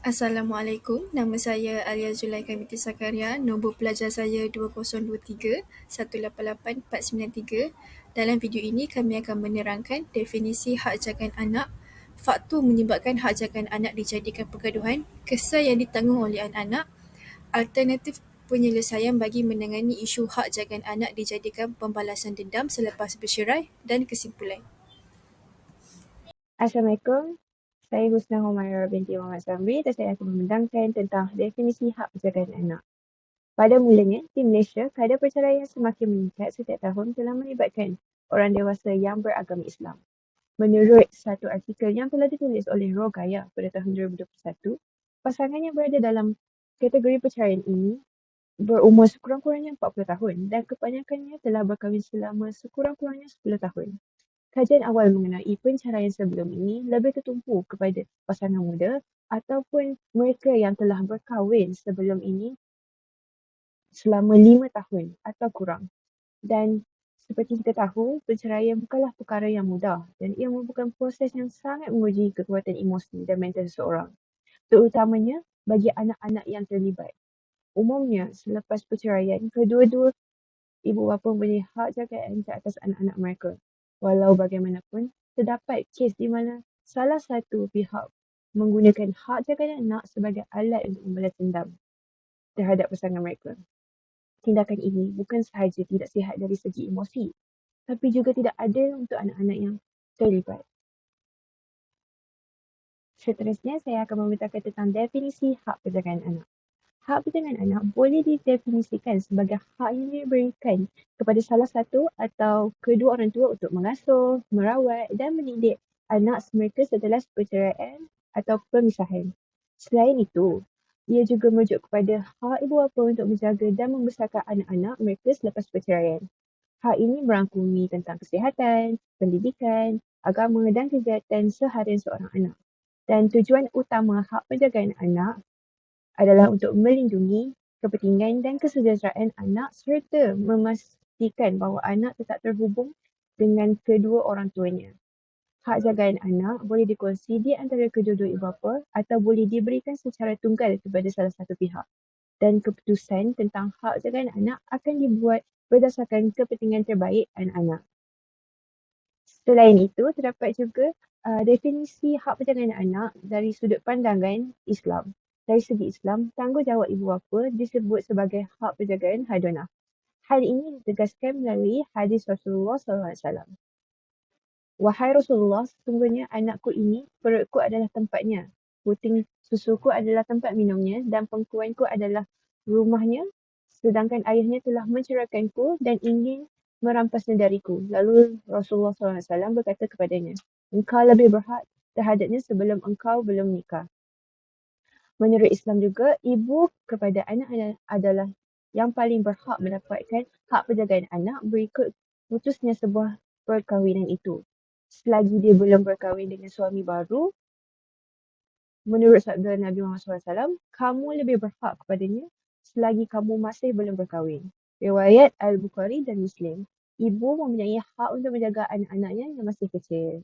Assalamualaikum, nama saya Alia Zulaikha binti Sakaria, nombor pelajar saya 2023-188-493. Dalam video ini kami akan menerangkan definisi hak jagaan anak, faktor menyebabkan hak jagaan anak dijadikan pergaduhan, kesan yang ditanggung oleh anak-anak, alternatif penyelesaian bagi menangani isu hak jagaan anak dijadikan pembalasan dendam selepas bercerai dan kesimpulan. Assalamualaikum, saya Husna Humaira binti Muhammad Samri dan saya akan memandangkan tentang definisi hak penjagaan anak. Pada mulanya, di Malaysia, kadar perceraian semakin meningkat setiap tahun telah melibatkan orang dewasa yang beragama Islam. Menurut satu artikel yang telah ditulis oleh Rogaya pada tahun 2021, pasangan yang berada dalam kategori perceraian ini berumur sekurang-kurangnya 40 tahun dan kebanyakannya telah berkahwin selama sekurang-kurangnya 10 tahun. Kajian awal mengenai pencarian sebelum ini lebih tertumpu kepada pasangan muda ataupun mereka yang telah berkahwin sebelum ini selama 5 tahun atau kurang. Dan seperti kita tahu, perceraian bukanlah perkara yang mudah dan ia merupakan proses yang sangat menguji kekuatan emosi dan mental seseorang, terutamanya bagi anak-anak yang terlibat. Umumnya, selepas perceraian, kedua-dua ibu bapa mempunyai hak jagaan ke atas anak-anak mereka. Walau bagaimanapun, terdapat kes di mana salah satu pihak menggunakan hak jagaan anak sebagai alat untuk membalas dendam terhadap pasangan mereka. Tindakan ini bukan sahaja tidak sihat dari segi emosi, tapi juga tidak adil untuk anak-anak yang terlibat. Seterusnya, saya akan memberitakan tentang definisi hak penjagaan anak. Hak penjagaan anak boleh didefinisikan sebagai hak yang diberikan kepada salah satu atau kedua orang tua untuk mengasuh, merawat dan mendidik anak mereka setelah perceraian atau pemisahan. Selain itu, ia juga merujuk kepada hak ibu bapa untuk menjaga dan membesarkan anak-anak mereka selepas perceraian. Hak ini merangkumi tentang kesihatan, pendidikan, agama dan kegiatan seharian seorang anak. Dan tujuan utama hak penjagaan anak adalah untuk melindungi kepentingan dan kesejahteraan anak serta memastikan bahawa anak tetap terhubung dengan kedua orang tuanya. Hak jagaan anak boleh dikongsi di antara kedua-dua ibu bapa atau boleh diberikan secara tunggal kepada salah satu pihak. Dan keputusan tentang hak jagaan anak akan dibuat berdasarkan kepentingan terbaik anak-anak. Selain itu, terdapat juga definisi hak penjagaan anak dari sudut pandangan Islam. Dari segi Islam, tanggungjawab ibu bapa disebut sebagai hak penjagaan hadanah. Hal ini ditegaskan melalui hadis Rasulullah SAW. Wahai Rasulullah, sesungguhnya anakku ini, perutku adalah tempatnya, puting susuku adalah tempat minumnya dan pengkuanku adalah rumahnya, sedangkan ayahnya telah menceraikanku dan ingin merampasnya dariku. Lalu Rasulullah SAW berkata kepadanya, engkau lebih berhak terhadapnya sebelum engkau belum nikah. Menurut Islam juga, ibu kepada anak adalah yang paling berhak mendapatkan hak penjagaan anak berikut putusnya sebuah perkahwinan itu. Selagi dia belum berkahwin dengan suami baru, menurut sabda Nabi Muhammad SAW, kamu lebih berhak kepadanya selagi kamu masih belum berkahwin. Riwayat Al-Bukhari dan Muslim. Ibu mempunyai hak untuk menjaga anak-anaknya yang masih kecil.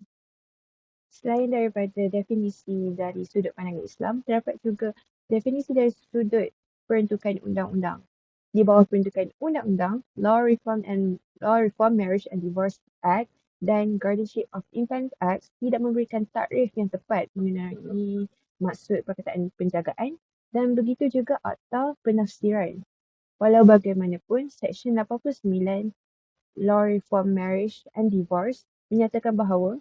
Selain daripada definisi dari sudut pandangan Islam, terdapat juga definisi dari sudut peruntukan undang-undang. Di bawah peruntukan undang-undang, Law Reform Marriage and Divorce Act dan Guardianship of Infants Act tidak memberikan takrif yang tepat mengenai maksud perkataan penjagaan dan begitu juga akta penafsiran. Walau bagaimanapun, Seksyen 89 Law Reform Marriage and Divorce menyatakan bahawa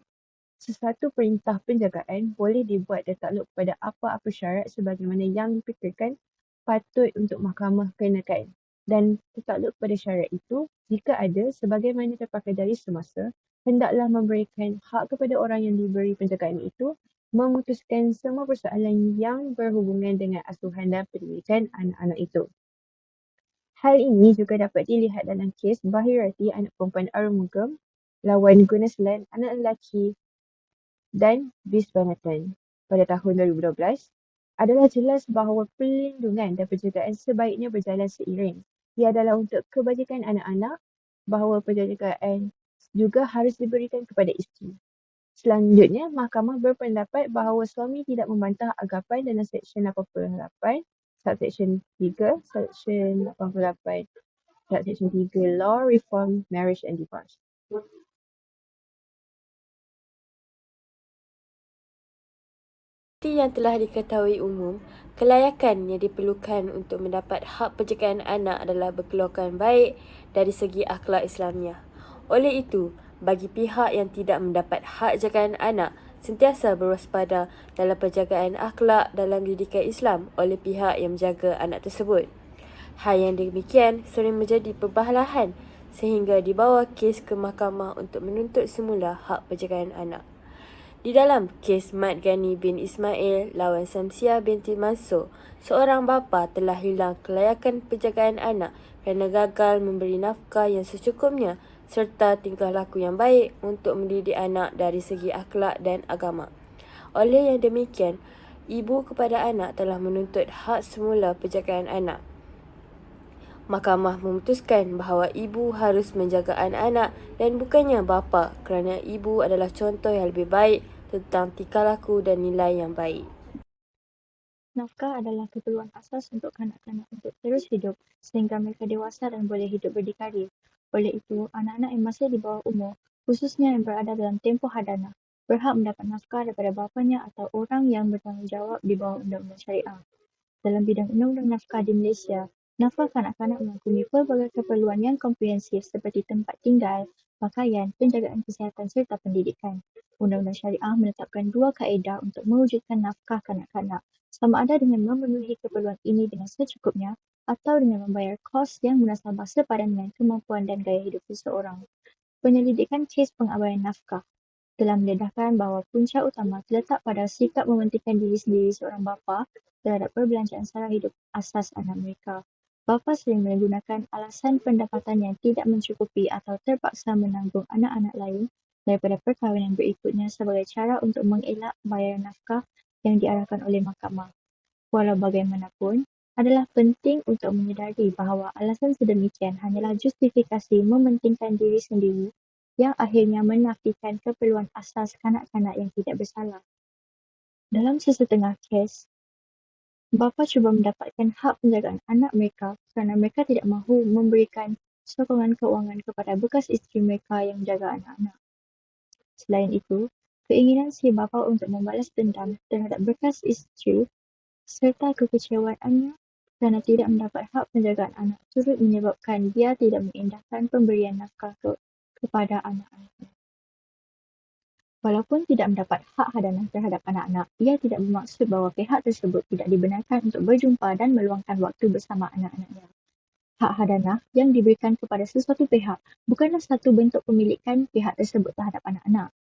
sesuatu perintah penjagaan boleh dibuat dan takluk kepada apa-apa syarat sebagaimana yang dipikirkan patut untuk mahkamah kenakan dan tertakluk kepada syarat itu jika ada sebagaimana terpakai dari semasa hendaklah memberikan hak kepada orang yang diberi penjagaan itu memutuskan semua persoalan yang berhubungan dengan asuhan dan pendidikan anak-anak itu. Hal ini juga dapat dilihat dalam kes Bahirati anak perempuan Arumugam lawan Gunaslan anak lelaki dan Viswanathan pada tahun 2012 adalah jelas bahawa perlindungan dan penjagaan sebaiknya berjalan seiring. Ia adalah untuk kebajikan anak-anak bahawa penjagaan juga harus diberikan kepada isteri. Selanjutnya, mahkamah berpendapat bahawa suami tidak membantah anggapan dalam Seksyen 88, Subseksyen 3, Seksyen 88, Subseksyen 3 Law Reform Marriage and Divorce. Seperti yang telah diketahui umum, kelayakan yang diperlukan untuk mendapat hak penjagaan anak adalah berkeluargaan baik dari segi akhlak Islamiah. Oleh itu, bagi pihak yang tidak mendapat hak jagaan anak, sentiasa berwaspada dalam penjagaan akhlak dalam didikan Islam oleh pihak yang menjaga anak tersebut. Hal yang demikian sering menjadi perbalahan sehingga dibawa kes ke mahkamah untuk menuntut semula hak penjagaan anak. Di dalam kes Mat Gani bin Ismail lawan Samsiah binti Mansur, seorang bapa telah hilang kelayakan penjagaan anak kerana gagal memberi nafkah yang secukupnya serta tingkah laku yang baik untuk mendidik anak dari segi akhlak dan agama. Oleh yang demikian, ibu kepada anak telah menuntut hak semula penjagaan anak. Mahkamah memutuskan bahawa ibu harus menjaga anak-anak dan bukannya bapa kerana ibu adalah contoh yang lebih baik tentang tingkah laku dan nilai yang baik. Nafkah adalah keperluan asas untuk kanak-kanak untuk terus hidup sehingga mereka dewasa dan boleh hidup berdikari. Oleh itu, anak-anak yang masih di bawah umur, khususnya yang berada dalam tempoh hadanah, berhak mendapat nafkah daripada bapanya atau orang yang bertanggungjawab di bawah undang-undang syariah. Dalam bidang undang-undang nafkah di Malaysia, nafkah kanak-kanak mengagumi pelbagai keperluan yang komprehensif seperti tempat tinggal, pakaian, penjagaan kesihatan serta pendidikan. Undang-undang syariah menetapkan dua kaedah untuk mewujudkan nafkah kanak-kanak, sama ada dengan memenuhi keperluan ini dengan secukupnya atau dengan membayar kos yang munasabah sepadan dengan kemampuan dan gaya hidup seseorang. Penyelidikan kes pengabaian nafkah telah mendedahkan bahawa punca utama terletak pada sikap mementingkan diri sendiri seorang bapa terhadap perbelanjaan sara hidup asas anak mereka. Bapa sering menggunakan alasan pendapatan yang tidak mencukupi atau terpaksa menanggung anak-anak lain daripada perkahwinan berikutnya sebagai cara untuk mengelak bayaran nafkah yang diarahkan oleh mahkamah. Walau bagaimanapun, adalah penting untuk menyedari bahawa alasan sedemikian hanyalah justifikasi mementingkan diri sendiri yang akhirnya menafikan keperluan asas kanak-kanak yang tidak bersalah. Dalam sesetengah kes, bapa cuba mendapatkan hak penjagaan anak mereka kerana mereka tidak mahu memberikan sokongan keuangan kepada bekas isteri mereka yang menjaga anak-anak. Selain itu, keinginan si bapa untuk membalas dendam terhadap bekas isteri serta kekecewaannya kerana tidak mendapat hak penjagaan anak turut menyebabkan dia tidak mengindahkan pemberian nafkah kepada anak-anaknya. Walaupun tidak mendapat hak hadanah terhadap anak-anak, ia tidak bermaksud bahawa pihak tersebut tidak dibenarkan untuk berjumpa dan meluangkan waktu bersama anak-anaknya. Hak hadanah yang diberikan kepada sesuatu pihak bukanlah satu bentuk pemilikan pihak tersebut terhadap anak-anak.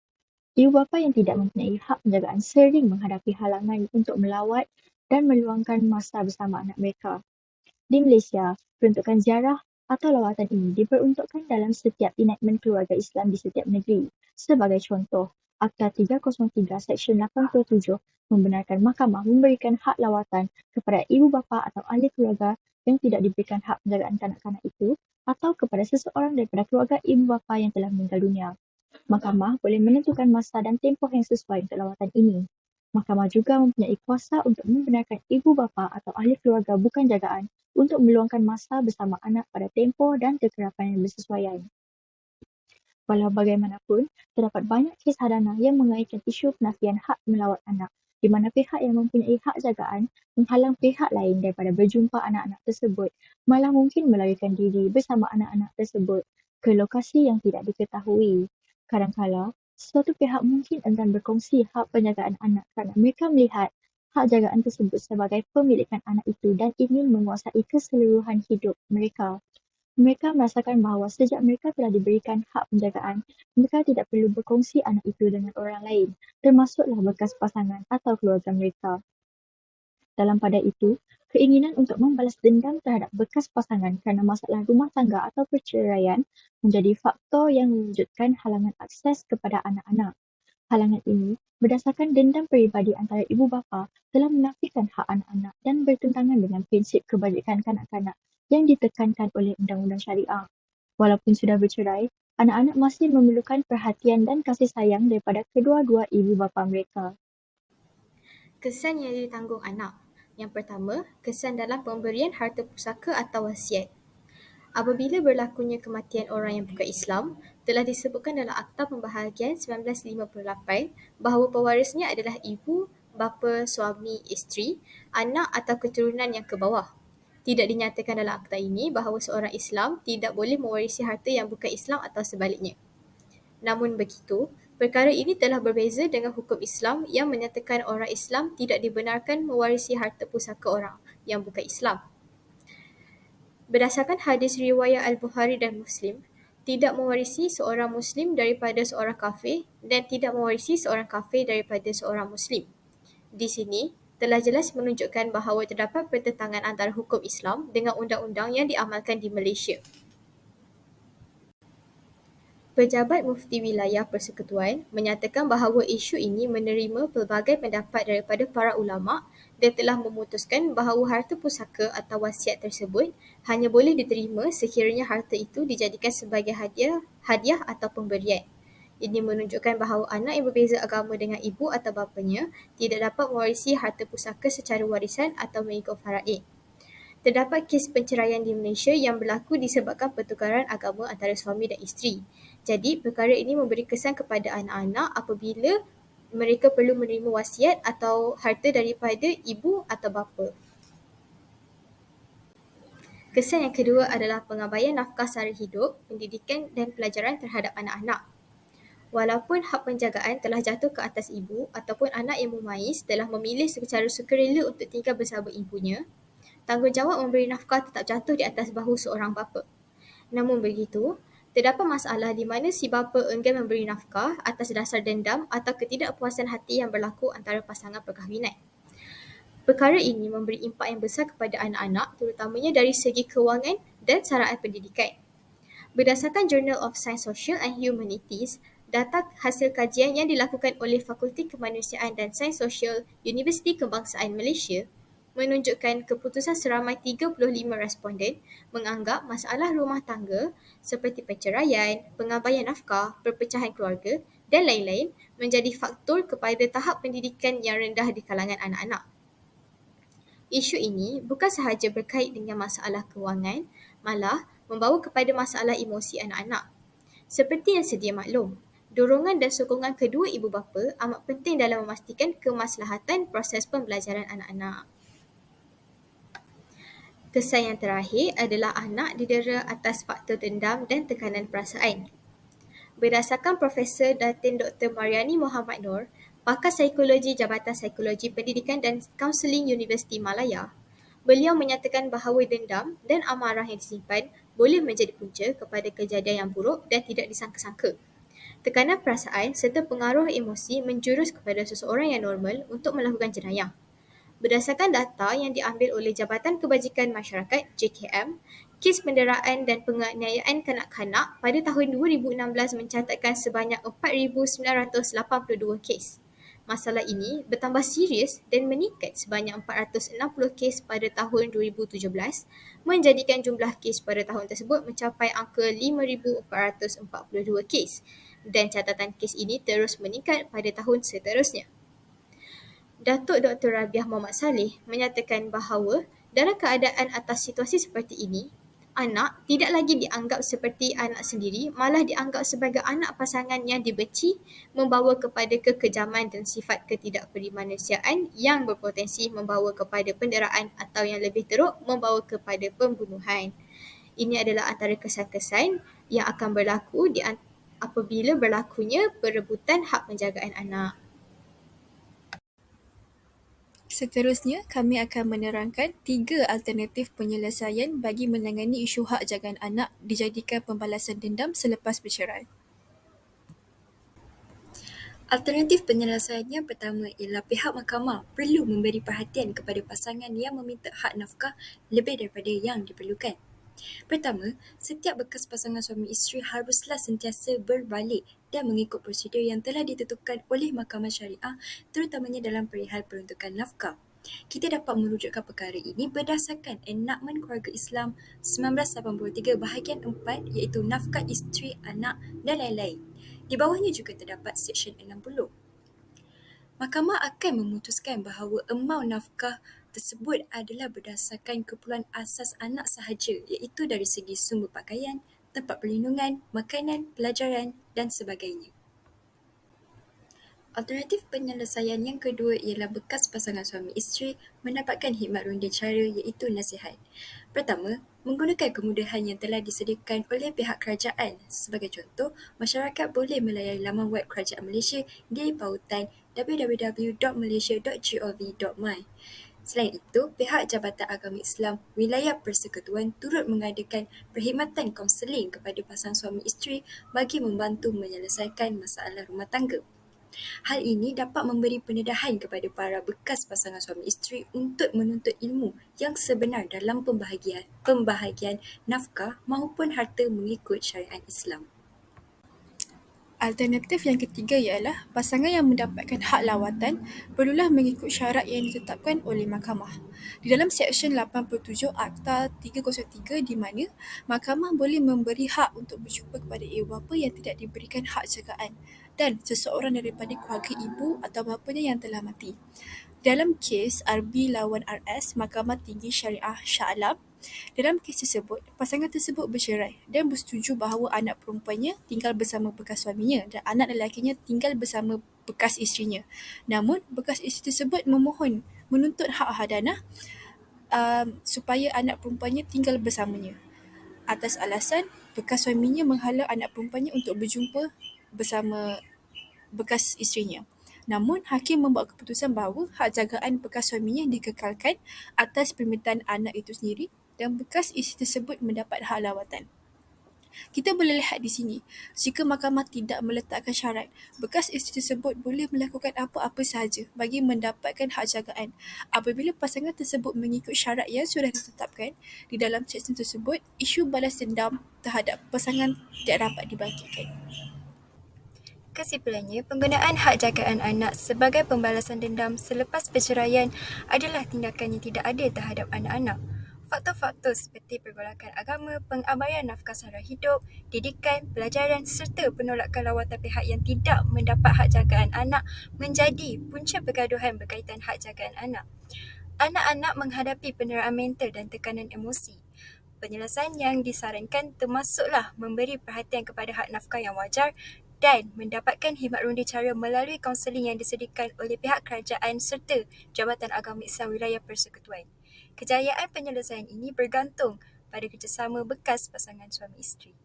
Ibu bapa yang tidak mempunyai hak penjagaan sering menghadapi halangan untuk melawat dan meluangkan masa bersama anak mereka. Di Malaysia, peruntukan ziarah atau lawatan ini diperuntukkan dalam setiap enactment keluarga Islam di setiap negeri. Sebagai contoh, Akta 303 Seksyen 87 membenarkan mahkamah memberikan hak lawatan kepada ibu bapa atau ahli keluarga yang tidak diberikan hak penjagaan kanak-kanak itu atau kepada seseorang daripada keluarga ibu bapa yang telah meninggal dunia. Mahkamah boleh menentukan masa dan tempoh yang sesuai untuk lawatan ini. Mahkamah juga mempunyai kuasa untuk membenarkan ibu bapa atau ahli keluarga bukan jagaan untuk meluangkan masa bersama anak pada tempoh dan kekerapan yang bersesuaian. Walau bagaimanapun, terdapat banyak kes hadanah yang mengaitkan isu penafian hak melawat anak, di mana pihak yang mempunyai hak jagaan menghalang pihak lain daripada berjumpa anak-anak tersebut, malah mungkin melarikan diri bersama anak-anak tersebut ke lokasi yang tidak diketahui. Kadangkala, sesuatu pihak mungkin enggan berkongsi hak penjagaan anak kerana mereka melihat hak jagaan tersebut sebagai pemilikan anak itu dan ingin menguasai keseluruhan hidup mereka. Mereka merasakan bahawa sejak mereka telah diberikan hak penjagaan, mereka tidak perlu berkongsi anak itu dengan orang lain, termasuklah bekas pasangan atau keluarga mereka. Dalam pada itu, keinginan untuk membalas dendam terhadap bekas pasangan kerana masalah rumah tangga atau perceraian menjadi faktor yang mewujudkan halangan akses kepada anak-anak. Halangan ini berdasarkan dendam peribadi antara ibu bapa telah menafikan hak anak-anak dan bertentangan dengan prinsip kebajikan kanak-kanak yang ditekankan oleh undang-undang syariah. Walaupun sudah bercerai, anak-anak masih memerlukan perhatian dan kasih sayang daripada kedua-dua ibu bapa mereka. Kesan yang ditanggung anak. Yang pertama, kesan dalam pemberian harta pusaka atau wasiat. Apabila berlakunya kematian orang yang bukan Islam, telah disebutkan dalam Akta Pembahagian 1958 bahawa pewarisnya adalah ibu, bapa, suami, isteri, anak atau keturunan yang ke bawah. Tidak dinyatakan dalam akta ini bahawa seorang Islam tidak boleh mewarisi harta yang bukan Islam atau sebaliknya. Namun begitu, perkara ini telah berbeza dengan hukum Islam yang menyatakan orang Islam tidak dibenarkan mewarisi harta pusaka orang yang bukan Islam. Berdasarkan hadis riwayat Al-Bukhari dan Muslim, tidak mewarisi seorang Muslim daripada seorang kafir dan tidak mewarisi seorang kafir daripada seorang Muslim. Di sini, telah jelas menunjukkan bahawa terdapat pertentangan antara hukum Islam dengan undang-undang yang diamalkan di Malaysia. Pejabat Mufti Wilayah Persekutuan menyatakan bahawa isu ini menerima pelbagai pendapat daripada para ulama dan telah memutuskan bahawa harta pusaka atau wasiat tersebut hanya boleh diterima sekiranya harta itu dijadikan sebagai hadiah atau pemberian. Ini menunjukkan bahawa anak yang berbeza agama dengan ibu atau bapanya tidak dapat mewarisi harta pusaka secara warisan atau mengikut faraid. Terdapat kes penceraian di Malaysia yang berlaku disebabkan pertukaran agama antara suami dan isteri. Jadi, perkara ini memberi kesan kepada anak-anak apabila mereka perlu menerima wasiat atau harta daripada ibu atau bapa. Kesan yang kedua adalah pengabaian nafkah sara hidup, pendidikan dan pelajaran terhadap anak-anak. Walaupun hak penjagaan telah jatuh ke atas ibu ataupun anak yang memais telah memilih secara sukarela untuk tinggal bersama ibunya, tanggungjawab memberi nafkah tetap jatuh di atas bahu seorang bapa. Namun begitu, terdapat masalah di mana si bapa enggan memberi nafkah atas dasar dendam atau ketidakpuasan hati yang berlaku antara pasangan perkahwinan. Perkara ini memberi impak yang besar kepada anak-anak, terutamanya dari segi kewangan dan saraan pendidikan. Berdasarkan Journal of Science, Social and Humanities, data hasil kajian yang dilakukan oleh Fakulti Kemanusiaan dan Sains Sosial Universiti Kebangsaan Malaysia menunjukkan keputusan seramai 35 responden menganggap masalah rumah tangga seperti perceraian, pengabaian nafkah, perpecahan keluarga dan lain-lain menjadi faktor kepada tahap pendidikan yang rendah di kalangan anak-anak. Isu ini bukan sahaja berkait dengan masalah kewangan, malah membawa kepada masalah emosi anak-anak. Seperti yang sedia maklum, dorongan dan sokongan kedua ibu bapa amat penting dalam memastikan kemaslahatan proses pembelajaran anak-anak. Kesan yang terakhir adalah anak didera atas faktor dendam dan tekanan perasaan. Berdasarkan Profesor Datin Dr. Mariani Muhammad Noor, pakar psikologi Jabatan Psikologi Pendidikan dan Kaunseling Universiti Malaya, beliau menyatakan bahawa dendam dan amarah yang disimpan boleh menjadi punca kepada kejadian yang buruk dan tidak disangka-sangka. Tekanan perasaan serta pengaruh emosi menjurus kepada seseorang yang normal untuk melakukan jenayah. Berdasarkan data yang diambil oleh Jabatan Kebajikan Masyarakat JKM, kes penderaan dan penganiayaan kanak-kanak pada tahun 2016 mencatatkan sebanyak 4,982 kes. Masalah ini bertambah serius dan meningkat sebanyak 460 kes pada tahun 2017, menjadikan jumlah kes pada tahun tersebut mencapai angka 5,442 kes dan catatan kes ini terus meningkat pada tahun seterusnya. Datuk Dr. Rabiah Muhammad Saleh menyatakan bahawa dalam keadaan atas situasi seperti ini, anak tidak lagi dianggap seperti anak sendiri, malah dianggap sebagai anak pasangan yang dibenci, membawa kepada kekejaman dan sifat ketidakpermanusiaan yang berpotensi membawa kepada penderaan atau yang lebih teruk, membawa kepada pembunuhan. Ini adalah antara kesan-kesan yang akan berlaku apabila berlakunya perebutan hak penjagaan anak. Seterusnya, kami akan menerangkan 3 alternatif penyelesaian bagi menangani isu hak jagaan anak dijadikan pembalasan dendam selepas bercerai. Alternatif penyelesaian yang pertama ialah pihak mahkamah perlu memberi perhatian kepada pasangan yang meminta hak nafkah lebih daripada yang diperlukan. Pertama, setiap bekas pasangan suami isteri haruslah sentiasa berbalik dan mengikut prosedur yang telah ditentukan oleh Mahkamah Syariah, terutamanya dalam perihal peruntukan nafkah. Kita dapat merujukkan perkara ini berdasarkan Enakmen Keluarga Islam 1983 bahagian 4 iaitu nafkah isteri, anak dan lain-lain. Di bawahnya juga terdapat Seksyen 60. Mahkamah akan memutuskan bahawa amau nafkah tersebut adalah berdasarkan keperluan asas anak sahaja iaitu dari segi sumber pakaian, tempat perlindungan, makanan, pelajaran dan sebagainya. Alternatif penyelesaian yang kedua ialah bekas pasangan suami isteri mendapatkan khidmat ronda cara iaitu nasihat. Pertama, menggunakan kemudahan yang telah disediakan oleh pihak kerajaan. Sebagai contoh, masyarakat boleh melayari laman web Kerajaan Malaysia di pautan www.malaysia.gov.my. Selain itu, pihak Jabatan Agama Islam Wilayah Persekutuan turut mengadakan perkhidmatan kaunseling kepada pasangan suami isteri bagi membantu menyelesaikan masalah rumah tangga. Hal ini dapat memberi pendedahan kepada para bekas pasangan suami isteri untuk menuntut ilmu yang sebenar dalam pembahagian nafkah maupun harta mengikut syariat Islam. Alternatif yang ketiga ialah pasangan yang mendapatkan hak lawatan perlulah mengikut syarat yang ditetapkan oleh mahkamah. Di dalam Seksyen 87 Akta 303 di mana mahkamah boleh memberi hak untuk berjumpa kepada ibu bapa yang tidak diberikan hak jagaan dan seseorang daripada keluarga ibu atau bapanya yang telah mati. Dalam kes RB lawan RS, Mahkamah Tinggi Syariah Shah Alam, dalam kes tersebut, pasangan tersebut bercerai dan bersetuju bahawa anak perempuannya tinggal bersama bekas suaminya dan anak lelakinya tinggal bersama bekas isterinya. Namun, bekas isteri tersebut menuntut hak hadanah supaya anak perempuannya tinggal bersamanya atas alasan bekas suaminya menghalau anak perempuannya untuk berjumpa bersama bekas isterinya. Namun, hakim membuat keputusan bahawa hak jagaan bekas suaminya dikekalkan atas permintaan anak itu sendiri dan bekas isteri tersebut mendapat hak lawatan. Kita boleh lihat di sini, jika mahkamah tidak meletakkan syarat, bekas isteri tersebut boleh melakukan apa-apa sahaja bagi mendapatkan hak jagaan. Apabila pasangan tersebut mengikut syarat yang sudah ditetapkan di dalam seksyen tersebut, isu balas dendam terhadap pasangan tidak dapat dibangkitkan. Kesimpulannya, penggunaan hak jagaan anak sebagai pembalasan dendam selepas perceraian adalah tindakan yang tidak adil terhadap anak-anak. Faktor-faktor seperti pergolakan agama, pengabaian nafkah sara hidup, didikan, pelajaran serta penolakan lawatan pihak yang tidak mendapat hak jagaan anak menjadi punca pergaduhan berkaitan hak jagaan anak. Anak-anak menghadapi penderitaan mental dan tekanan emosi. Penyelesaian yang disarankan termasuklah memberi perhatian kepada hak nafkah yang wajar dan mendapatkan khidmat ronda cara melalui kaunseling yang disediakan oleh pihak kerajaan serta Jabatan Agama Islam Wilayah Persekutuan. Kejayaan penyelesaian ini bergantung pada kerjasama bekas pasangan suami isteri.